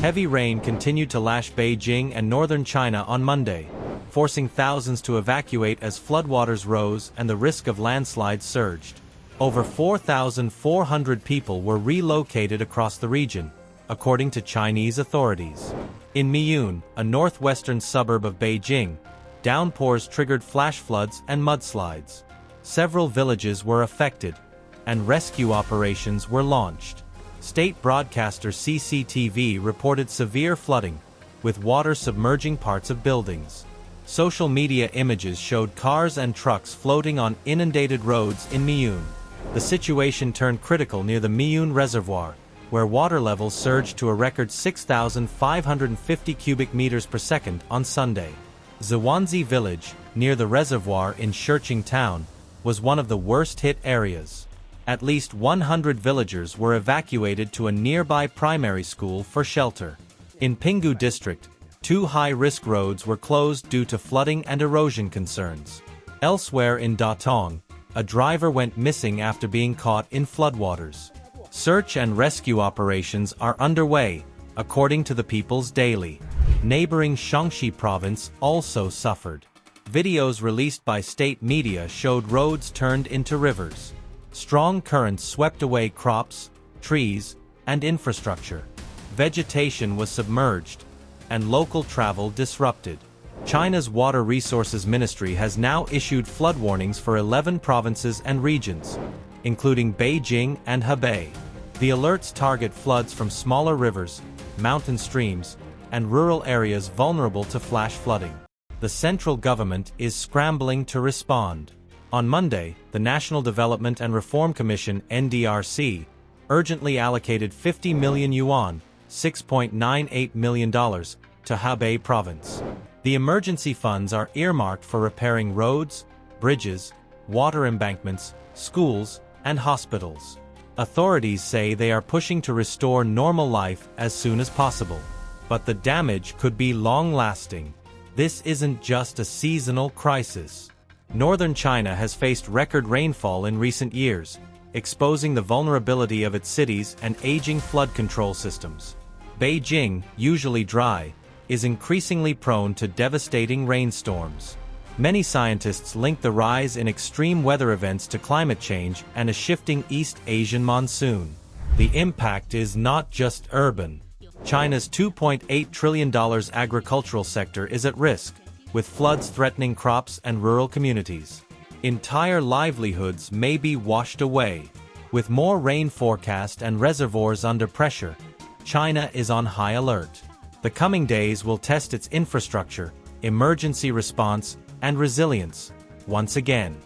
Heavy rain continued to lash Beijing and northern China on Monday, forcing thousands to evacuate as floodwaters rose and the risk of landslides surged. Over 4,400 people were relocated across the region, according to Chinese authorities. In Miyun, a northwestern suburb of Beijing, downpours triggered flash floods and mudslides. Several villages were affected, and rescue operations were launched. State broadcaster CCTV reported severe flooding, with water submerging parts of buildings. Social media images showed cars and trucks floating on inundated roads in Miyun. The situation turned critical near the Miyun Reservoir, where water levels surged to a record 6,550 cubic meters per second on Sunday. Zhuangzi village, near the reservoir in Shiqing town, was one of the worst-hit areas. At least 100 villagers were evacuated to a nearby primary school for shelter. In Pinggu district, 2 high-risk roads were closed due to flooding and erosion concerns. Elsewhere in Datong, a driver went missing after being caught in floodwaters. Search and rescue operations are underway, according to the People's Daily. Neighboring Shaanxi province also suffered. Videos released by state media showed roads turned into rivers. Strong currents swept away crops, trees, and infrastructure. Vegetation was submerged, and local travel disrupted. China's Water Resources Ministry has now issued flood warnings for 11 provinces and regions, including Beijing and Hebei. The alerts target floods from smaller rivers, mountain streams, and rural areas vulnerable to flash flooding. The central government is scrambling to respond. On Monday, the National Development and Reform Commission (NDRC) urgently allocated 50 million yuan, $6.98 million, to Hebei province. The emergency funds are earmarked for repairing roads, bridges, water embankments, schools, and hospitals. Authorities say they are pushing to restore normal life as soon as possible. But the damage could be long-lasting. This isn't just a seasonal crisis. Northern China has faced record rainfall in recent years, exposing the vulnerability of its cities and aging flood control systems. Beijing, usually dry, is increasingly prone to devastating rainstorms. Many scientists link the rise in extreme weather events to climate change and a shifting East Asian monsoon. The impact is not just urban. China's $2.8 trillion agricultural sector is at risk, with floods threatening crops and rural communities. Entire livelihoods may be washed away. With more rain forecast and reservoirs under pressure, China is on high alert. The coming days will test its infrastructure, emergency response, and resilience once again.